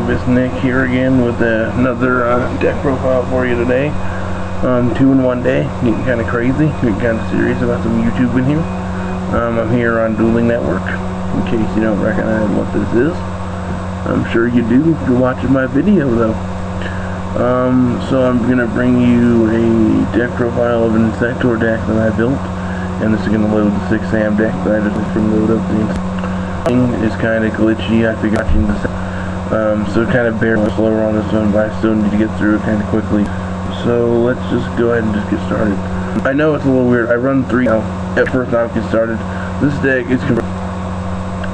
it's Nick here again with another deck profile for you today. 2 in 1 day, getting kind of crazy, getting kind of serious about some YouTube in here. I'm here on Dueling Network, in case you don't recognize what this is. I'm sure you do if you're watching my video though. So I'm going to bring you a deck profile of an Inzektor deck that I built, and this is going to load the 6 Sam deck that I just load up. The is kind of glitchy, I figured watching this, so kind of bear slower on this one, but I still need to get through it kind of quickly. So let's just go ahead and just get started. I know it's a little weird, I run 3 now, at first now get started. This deck is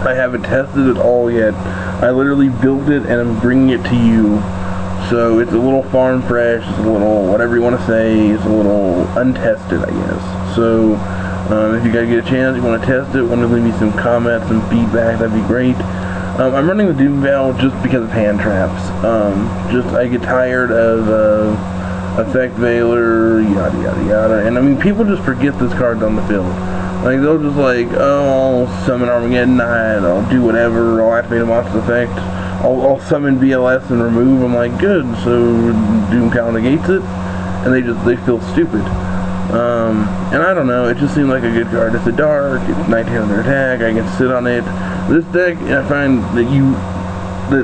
I haven't tested it all yet. I literally built it and I'm bringing it to you. So it's a little farm fresh, it's a little whatever you want to say, it's a little untested, I guess. So if you guys get a chance, you want to test it, want to leave me some comments, some feedback, that'd be great. I'm running the Doom Valve just because of hand traps. I get tired of Effect Veiler, yada yada yada, and I mean people just forget this card's on the field. Like they'll just like, oh, I'll summon Armageddon Knight, I'll do whatever, I'll activate a monster effect, I'll summon BLS and remove. I'm like, good, so Doom Cal negates it, and they feel stupid. And I don't know, it just seemed like a good card. It's a dark, it's 1900 attack, I can sit on it. This deck, I find that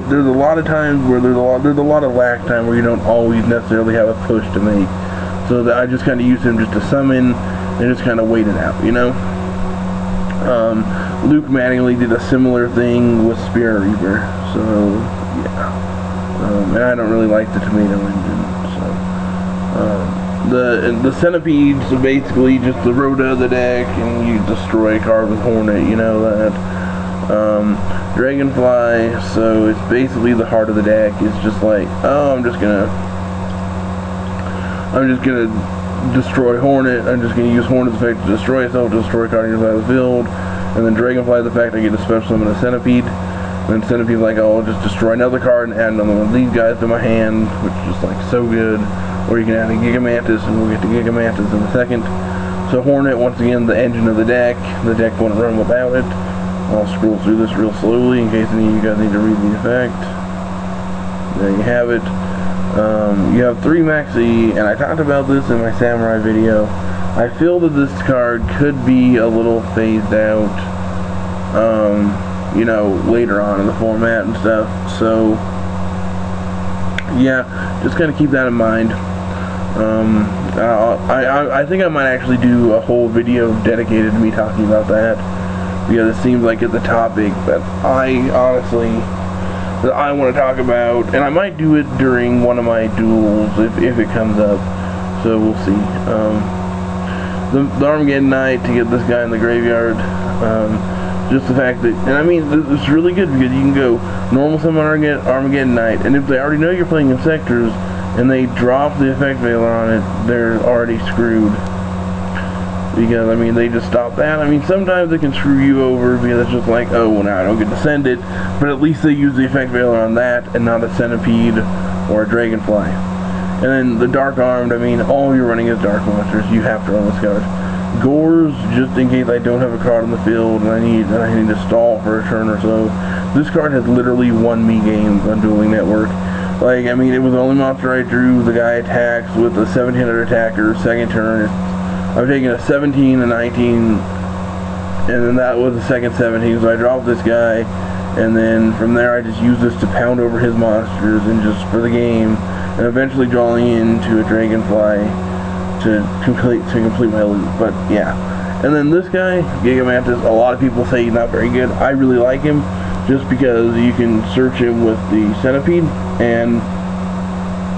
there's a lot of times where there's a lot of lag time where you don't always necessarily have a push to make. So that I just kind of use him just to summon and just kind of wait it out, you know? Luke Mattingly did a similar thing with Spirit Reaper, so yeah. And I don't really like the tomato engine, so the centipedes are basically just the rota of the deck, and you destroy a card with Hornet, you know that. Dragonfly, so it's basically the heart of the deck. It's just like, oh, I'm just gonna destroy Hornet. I'm just gonna use Hornet's effect to destroy itself, to destroy a card on your side of the field, and then Dragonfly the fact I get to special summon a centipede. And then Centipede's like, oh, I'll just destroy another card and add another one of these guys to my hand, which is just like so good. Or you can add a Gigamantis, and we'll get to Gigamantis in a second. So Hornet, once again, the engine of the deck. The deck won't run without it. I'll scroll through this real slowly in case any of you guys need to read the effect. There you have it. You have 3 Maxi, and I talked about this in my Samurai video. I feel that this card could be a little phased out, you know, later on in the format and stuff. So, yeah, just kind of keep that in mind. I think I might actually do a whole video dedicated to me talking about that, because it seems like it's a topic that I honestly want to talk about, and I might do it during one of my duels if it comes up. So we'll see. The Armageddon Knight to get this guy in the graveyard. Just the fact that, and I mean, it's really good because you can go normal summon Armageddon Knight, and if they already know you're playing Inzektors and they drop the Effect Veiler on it, they're already screwed. Because, I mean, they just stop that. I mean, sometimes they can screw you over because it's just like, oh, well, now I don't get to send it, but at least they use the Effect Veiler on that and not a Centipede or a Dragonfly. And then the Dark Armed, I mean, all you're running is Dark Monsters. You have to run this card. Gores, just in case I don't have a card on the field and I need to stall for a turn or so. This card has literally won me games on Dueling Network. Like, I mean, it was the only monster I drew. The guy attacks with a 1700 attacker, second turn. I've taken a 17, a 19, and then that was the second 17, so I dropped this guy, and then from there I just used this to pound over his monsters and just for the game, and eventually drawing into a Dragonfly to complete my loop. But yeah, and then this guy, Gigamantis, a lot of people say he's not very good. I really like him just because you can search him with the Centipede, and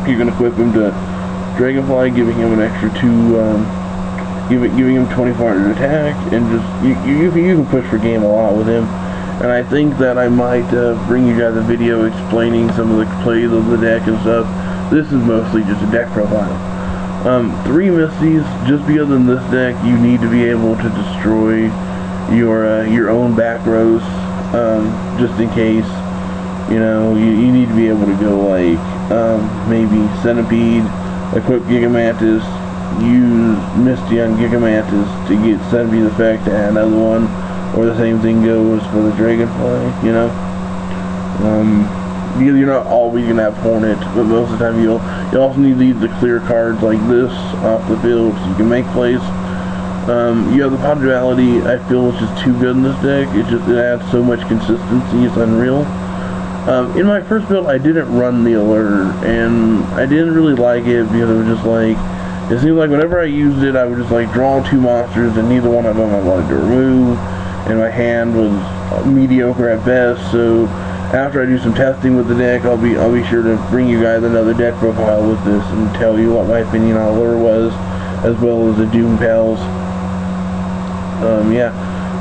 you can equip him to Dragonfly, giving him an extra 2, giving him 2400 attack, and just you can push for game a lot with him. And I think that I might bring you guys a video explaining some of the plays of the deck and stuff. This is mostly just a deck profile. 3 Misties, just because in this deck you need to be able to destroy your own back rows, just in case, you know, you need to be able to go like maybe Centipede, equip Gigamantis, use Misty on Gigamantis to get Centipede's effect to add another one, or the same thing goes for the Dragonfly, you know. You're not always gonna have Hornet, but most of the time you also need to clear cards like this off the field so you can make plays. You have the Pod Duality. I feel it's just too good in this deck. It adds so much consistency. It's unreal. In my first build, I didn't run the Alert, and I didn't really like it because it was just like, it seemed like whenever I used it, I would just like draw 2 monsters, and neither one of them I wanted to remove, and my hand was mediocre at best. So after I do some testing with the deck, I'll be sure to bring you guys another deck profile with this and tell you what my opinion on Alert was, as well as the Doom Pals. Yeah,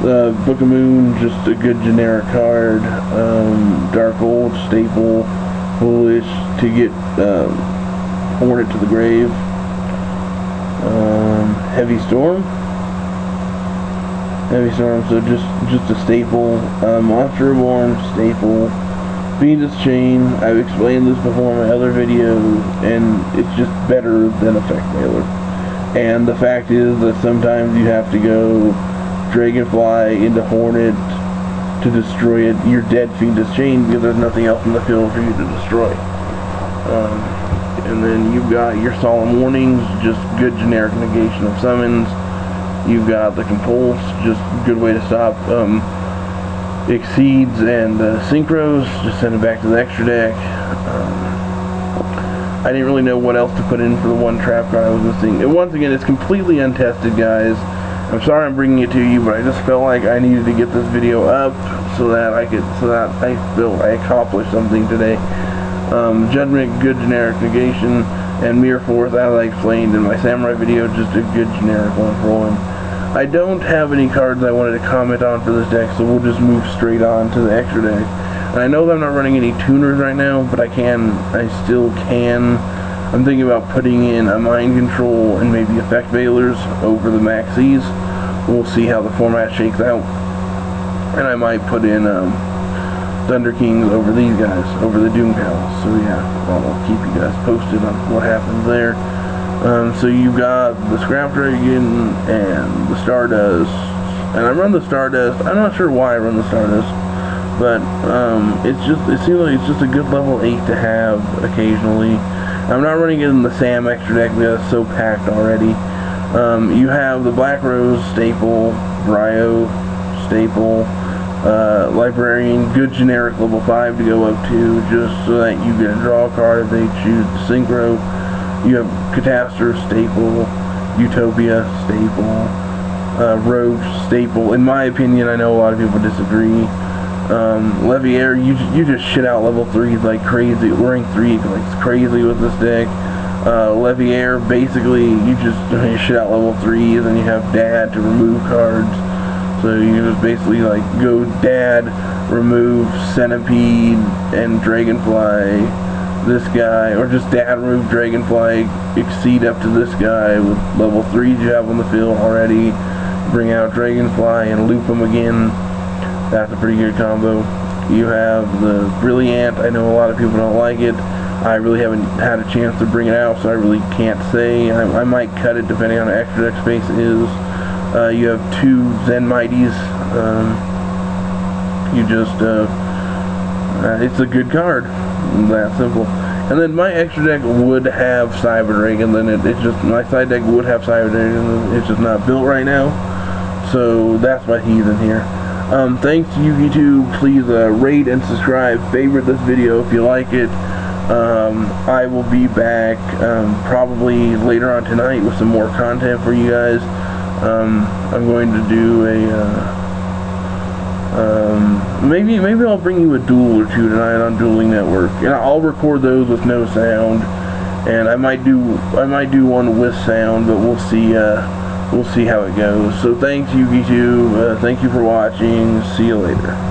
the Book of Moon, just a good generic card. Dark Old, staple, foolish to get Hornet to the grave. Heavy Storm, so just a staple. Monster Reborn, staple. Venus Chain, I've explained this before in my other video, and it's just better than Effect Mailer. And the fact is that sometimes you have to go Dragonfly into Hornet to destroy it. You're dead Fiend's Chain because there's nothing else in the field for you to destroy. And then you've got your Solemn Warnings, just good generic negation of summons. You've got the Compulse, just good way to stop Exceeds and Synchros, just send it back to the extra deck. I didn't really know what else to put in for the one trap card I was missing. And once again, it's completely untested, guys. I'm sorry I'm bringing it to you, but I just felt like I needed to get this video up so that I felt I accomplished something today. Judgment, good generic negation, and Mirror Force, as I explained in my Samurai video, just a good generic one for one. I don't have any cards I wanted to comment on for this deck, so we'll just move straight on to the extra deck. And I know that I'm not running any tuners right now, but I still can. I'm thinking about putting in a Mind Control and maybe Effect Veilers over the Maxis. We'll see how the format shakes out. And I might put in Thunder Kings over these guys, over the Doom Pals. So yeah, I'll keep you guys posted on what happens there. So you've got the Scrap Dragon and the Stardust. And I run the Stardust. I'm not sure why I run the Stardust, but it seems like it's just a good level 8 to have occasionally. I'm not running it in the Sam extra deck because it's so packed already. You have the Black Rose staple, Bryo staple, Librarian, good generic level 5 to go up to, just so that you get a draw card if they choose to synchro. You have Catastrophe staple, Utopia staple, Rogue staple. In my opinion, I know a lot of people disagree. Leviair, you just shit out level 3s like crazy. Rank 3 like crazy with this deck. Leviair, basically you just shit out level 3s and you have Dad to remove cards. So you just basically like go Dad, remove Centipede and Dragonfly this guy, or just Dad, remove Dragonfly, exceed up to this guy with level 3s you have on the field already. Bring out Dragonfly and loop him again. That's a pretty good combo. You have the Brilliant. I know a lot of people don't like it. I really haven't had a chance to bring it out, so I really can't say. I might cut it depending on how extra deck space is. You have 2 Zen Mighties. It's a good card. That simple. And then my extra deck would have Cyber Dragon. Then it's just my side deck would have Cyber Dragon. It's just not built right now. So that's why he's in here. Thanks to you YouTube. Please rate and subscribe. Favorite this video if you like it. I will be back probably later on tonight with some more content for you guys. I'm going to do maybe I'll bring you a duel or two tonight on Dueling Network, and I'll record those with no sound, and I might do one with sound, but we'll see how it goes. So thanks YouTube. Thank you for watching. See you later.